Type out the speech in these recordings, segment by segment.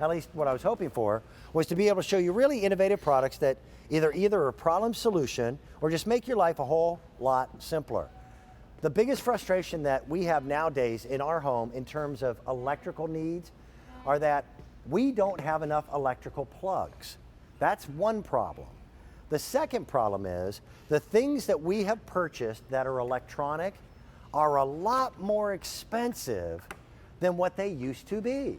at least what I was hoping for, was to be able to show you really innovative products that either are a problem solution or just make your life a whole lot simpler. The biggest frustration that we have nowadays in our home in terms of electrical needs are that we don't have enough electrical plugs. That's one problem. The second problem is the things that we have purchased that are electronic are a lot more expensive than what they used to be.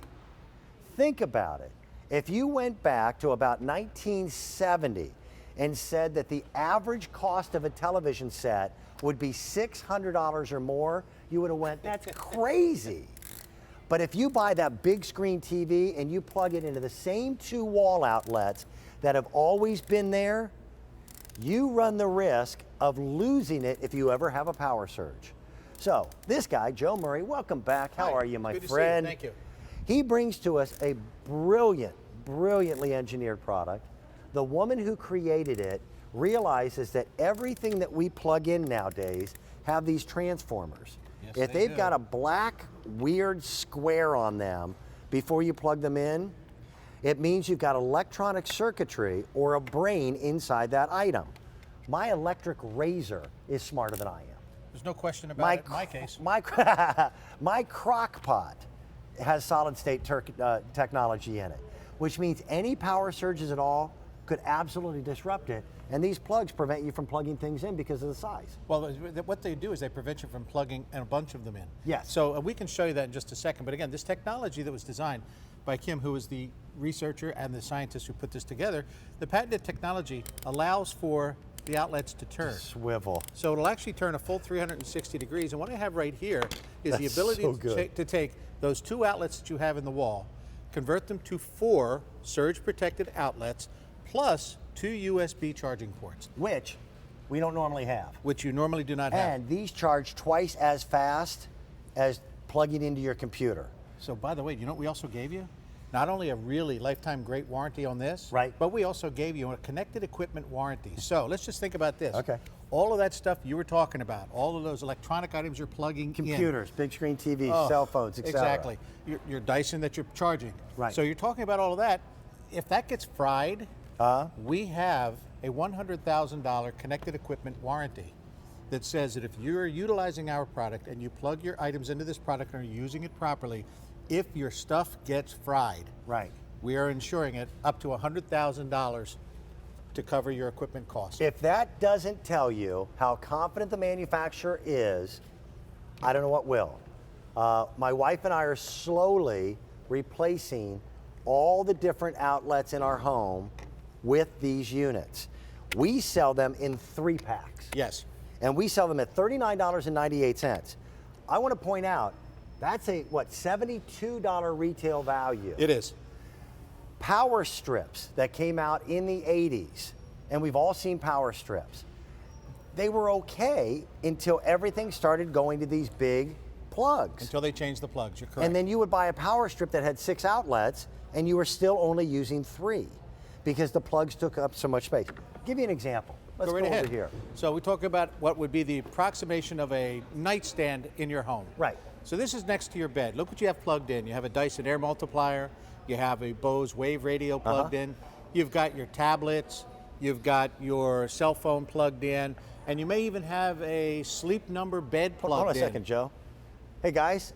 Think about it. If you went back to about 1970 and said that the average cost of a television set would be $600 or more, you would have went, that's crazy. But if you buy that big screen TV and you plug it into the same two wall outlets that have always been there, you run the risk of losing it if you ever have a power surge. So this guy, Joe Murray, welcome back. How are you, my Good friend? To see you. Thank you. He brings to us a brilliantly engineered product. The woman who created it realizes that everything that we plug in nowadays have these transformers. Yes, if they've got a black, weird square on them before you plug them in, it means you've got electronic circuitry or a brain inside that item. My electric razor is smarter than I am. There's no question about it in my case. My crock pot has solid state technology in it, which means any power surges at all could absolutely disrupt it. And these plugs prevent you from plugging things in because of the size. Well, what they do is they prevent you from plugging a bunch of them in. Yes. So we can show you that in just a second. But again, this technology that was designed by Kim, who is the researcher and the scientist who put this together, the patented technology allows for the outlets to turn. Swivel. So it'll actually turn a full 360 degrees. And what I have right here is the ability to take those two outlets that you have in the wall, convert them to 4 surge protected outlets, plus 2 USB charging ports. Which we don't normally have. Which you normally do not have. And these charge twice as fast as plugging into your computer. So by the way, you know what we also gave you? Not only a really lifetime great warranty on this, right, but we also gave you a connected equipment warranty. So let's just think about this. Okay. All of that stuff you were talking about, all of those electronic items you're plugging computers, in. big screen TVs, cell phones, etc. Exactly. Your Dyson that you're charging. Right. So you're talking about all of that. If that gets fried, we have a $100,000 connected equipment warranty that says that if you're utilizing our product and you plug your items into this product and are using it properly, if your stuff gets fried, right, we are insuring it up to $100,000 to cover your equipment costs. If that doesn't tell you how confident the manufacturer is, I don't know what will. My wife and I are slowly replacing all the different outlets in our home with these units. We sell them in 3-packs. Yes. And we sell them at $39.98. I want to point out, that's a, $72 retail value. It is. Power strips that came out in the 80s, and we've all seen power strips. They were okay until everything started going to these big plugs. Until they changed the plugs, you're correct. And then you would buy a power strip that had 6 outlets, and you were still only using 3 because the plugs took up so much space. I'll give you an example. Let's go right go ahead. over here. So we talk about what would be the approximation of a nightstand in your home. Right. So this is next to your bed. Look what you have plugged in. You have a Dyson air multiplier. You have a Bose wave radio plugged in. You've got your tablets. You've got your cell phone plugged in. And you may even have a Sleep Number bed plugged in. Hold on a second, Joe. Hey, guys.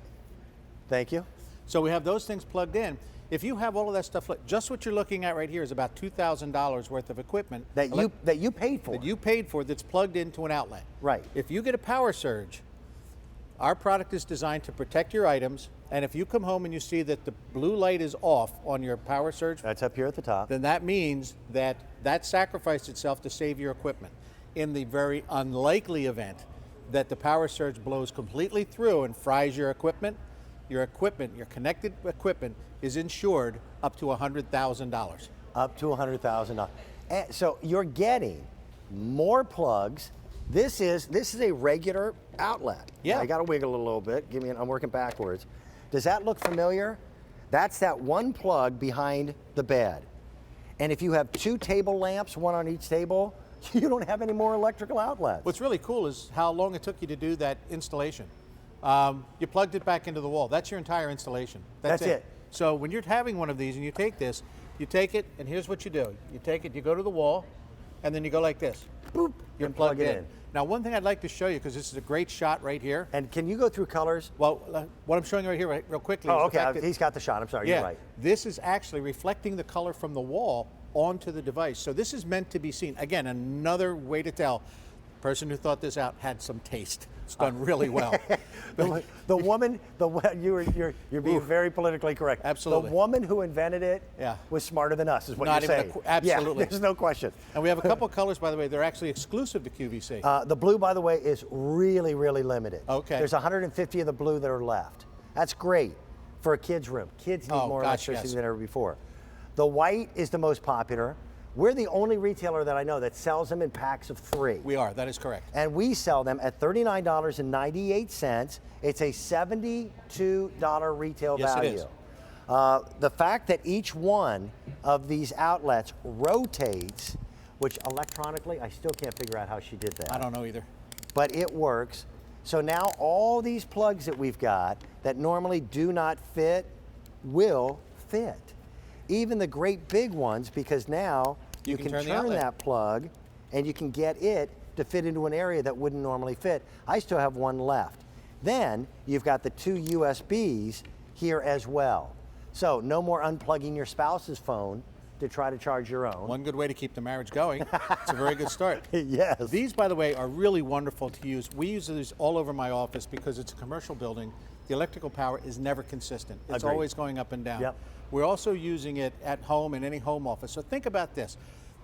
Thank you. So we have those things plugged in. If you have all of that stuff, just what you're looking at right here is about $2,000 worth of equipment. That you paid for. That you paid for, that's plugged into an outlet. Right. If you get a power surge, our product is designed to protect your items, and if you come home and you see that the blue light is off on your power surge, that's up here at the top, then that means that sacrificed itself to save your equipment. In the very unlikely event that the power surge blows completely through and fries your equipment, your connected equipment is insured up to $100,000. Up to $100,000. And so you're getting more plugs. This is a regular outlet. Yeah. I got to wiggle a little bit. I'm working backwards. Does that look familiar? That's that one plug behind the bed. And if you have 2 table lamps, one on each table, you don't have any more electrical outlets. What's really cool is how long it took you to do that installation. You plugged it back into the wall. That's your entire installation. That's it. So when you're having one of these and you take this, you take it, and here's what you do. You take it, you go to the wall, and then you go like this. Boop. You're and plugged plug it in. Now, one thing I'd like to show you, because this is a great shot right here. And can you go through colors? Well, what I'm showing you right here, real quickly. Oh, is the fact okay. that, He's got the shot. I'm sorry. yeah, You're right. this is actually reflecting the color from the wall onto the device. So this is meant to be seen. Again, another way to tell. Person who thought this out had some taste. It's done really well. the woman, you're being very politically correct. Absolutely. The woman who invented it Yeah. was smarter than us, is what Not you're even saying. absolutely. Yeah, there's no question. And we have a couple colors, by the way. They're actually exclusive to QVC. The blue, by the way, is really, really limited. Okay. There's 150 of the blue that are left. That's great for a kid's room. Kids need more electricity yes. than ever before. The white is the most popular. We're the only retailer that I know that sells them in packs of 3. We are. That is correct. And we sell them at $39.98. It's a $72 retail Yes, value. it is. The fact that each one of these outlets rotates, which electronically, I still can't figure out how she did that. I don't know either. But it works. So now all these plugs that we've got that normally do not fit will fit. Even the great big ones, because now you can turn the turn outlet. that plug and you can get it to fit into an area that wouldn't normally fit. I still have one left. Then you've got the 2 USBs here as well. So no more unplugging your spouse's phone to try to charge your own. One good way to keep the marriage going. It's a very good start. Yes. These, by the way, are really wonderful to use. We use these all over my office because it's a commercial building. The electrical power is never consistent. It's Agreed. always going up and down. Yep. We're also using it at home in any home office. So think about this.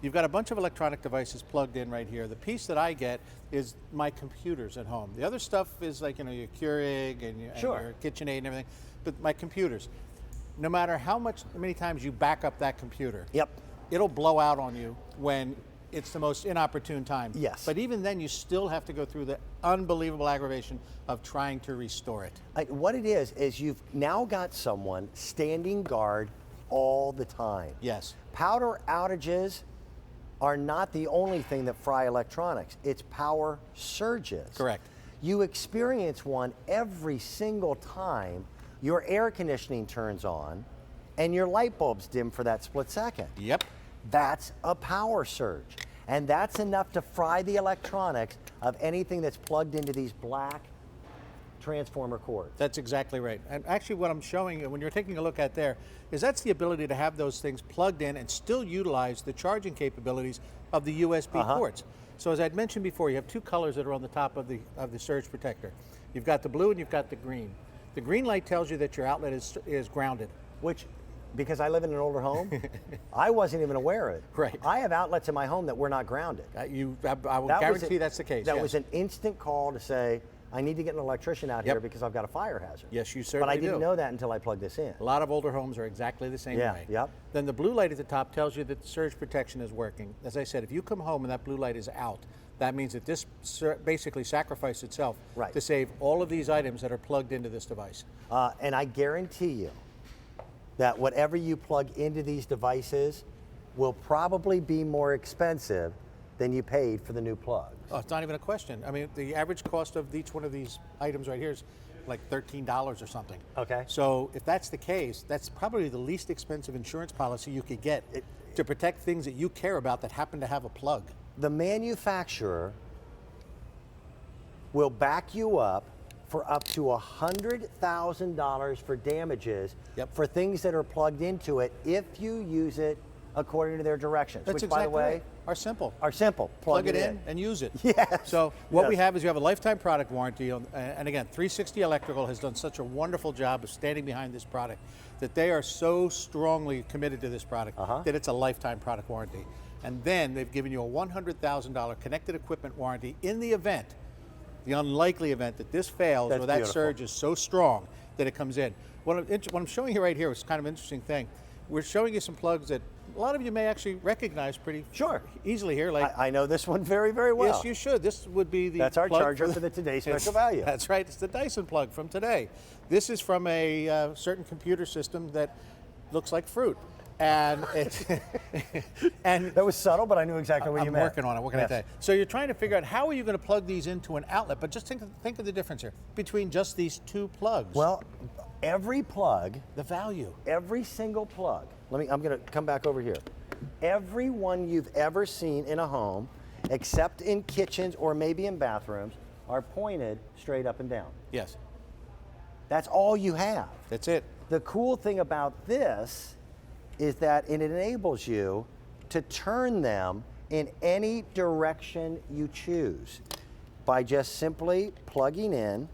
You've got a bunch of electronic devices plugged in right here. The piece that I get is my computers at home. The other stuff is like, your Keurig and your KitchenAid and everything. But my computers, no matter how many times you back up that computer, Yep. it'll blow out on you when it's the most inopportune time. Yes. But even then, you still have to go through the unbelievable aggravation of trying to restore it. What it is you've now got someone standing guard all the time. Yes. Power outages are not the only thing that fry electronics. It's power surges. Correct. You experience one every single time your air conditioning turns on and your light bulbs dim for that split second. Yep. That's a power surge. And that's enough to fry the electronics of anything that's plugged into these black transformer cords. That's exactly right. And actually what I'm showing you, when you're taking a look at there, is that's the ability to have those things plugged in and still utilize the charging capabilities of the USB ports. So as I'd mentioned before, you have 2 colors that are on the top of the surge protector. You've got the blue and you've got the green. The green light tells you that your outlet is grounded. Which, because I live in an older home, I wasn't even aware of it. Right. I have outlets in my home that were not grounded. I will guarantee that's the case. That yes. was an instant call to say, I need to get an electrician out Yep. here because I've got a fire hazard. Yes, you But certainly I didn't do. know that until I plugged this in. A lot of older homes are exactly the same Yeah, way. yep. Then the blue light at the top tells you that the surge protection is working. As I said, if you come home and that blue light is out, that means that this basically sacrificed itself Right. to save all of these items that are plugged into this device. And I guarantee you that whatever you plug into these devices will probably be more expensive than you paid for the new plugs. Oh, it's not even a question. I mean, the average cost of each one of these items right here is like $13 or something. Okay. So if that's the case, that's probably the least expensive insurance policy you could get to protect things that you care about that happen to have a plug. The manufacturer will back you up for up to $100,000 for damages Yep. for things that are plugged into it if you use it according to their directions. That's which, exactly by the way, right. Are simple. are simple. Plug it in and use it. Yes. So what we Yes. have is you have a lifetime product warranty, and again, 360 Electrical has done such a wonderful job of standing behind this product that they are so strongly committed to this product that it's a lifetime product warranty. And then they've given you a $100,000 connected equipment warranty in the event, the unlikely event that this fails That's or that beautiful. surge is so strong that it comes in. What I'm showing you right here is kind of an interesting thing. We're showing you some plugs that a lot of you may actually recognize pretty easily here. Like I know this one very, very well. yes, you should. This would be the That's our plug charger for the Today Special Value. That's right. It's the Dyson plug from today. This is from a certain computer system that looks like fruit. And it's and That was subtle, but I knew exactly what you I'm meant. working on it. What can I Yes. tell you? So you're trying to figure out how are you going to plug these into an outlet, but just think of the difference here between just these 2 plugs. Well, Every plug, The value. every single plug, I'm gonna come back over here. Every one you've ever seen in a home, except in kitchens or maybe in bathrooms, are pointed straight up and down. Yes. That's all you have. That's it. The cool thing about this is that it enables you to turn them in any direction you choose by just simply plugging in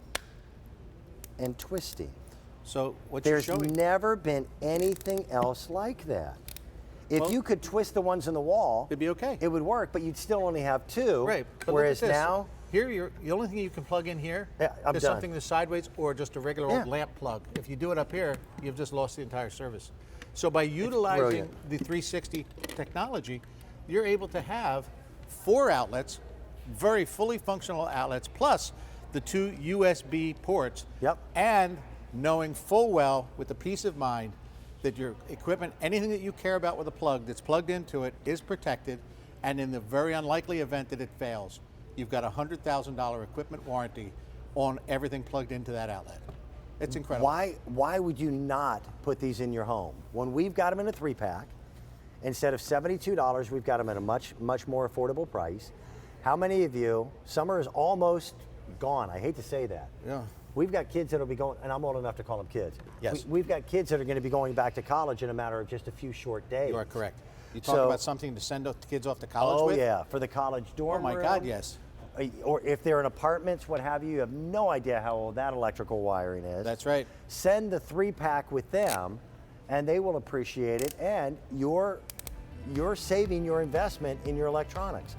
and twisting. So what There's you're showing. never been anything else like that. If Well, you could twist the ones in the wall, It'd be okay. it would work, but you'd still only have two. Right. But Whereas look at this. now, Here, the only thing you can plug in here Yeah, I'm is done. something that's sideways or just a regular Yeah. old lamp plug. If you do it up here, you've just lost the entire service. So by utilizing brilliant. the 360 technology, you're able to have 4 outlets, very fully functional outlets, plus the 2 USB ports. Yep. And knowing full well with the peace of mind that your equipment, anything that you care about with a plug that's plugged into it is protected, and in the very unlikely event that it fails, you've got a $100,000 equipment warranty on everything plugged into that outlet. It's incredible. why would you not put these in your home? When we've got them in a 3-pack, instead of $72, we've got them at a much more affordable price. How many of you, summer is almost gone, I hate to say that. Yeah. We've got kids that'll be going, and I'm old enough to call them kids. Yes. We've got kids that are going to be going back to college in a matter of just a few short days. You are correct. You talk So- about something to send the kids off to college Oh with? yeah, for the college dorm Oh my room. God, yes. Or if they're in apartments, what have you, you have no idea how old that electrical wiring is. That's right. Send the 3-pack with them, and they will appreciate it, and you're saving your investment in your electronics.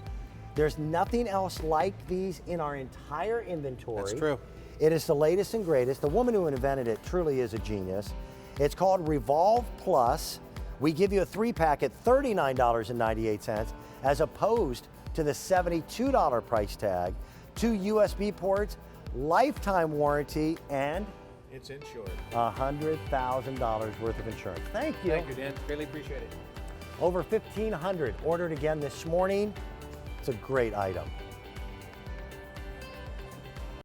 There's nothing else like these in our entire inventory. That's true. It is the latest and greatest. The woman who invented it truly is a genius. It's called Revolve Plus. We give you a 3-pack at $39.98 as opposed to the $72 price tag, 2 USB ports, lifetime warranty, and It's insured. $100,000 worth of insurance. Thank you. Thank you, Dan. Really appreciate it. Over 1,500 ordered again this morning. It's a great item.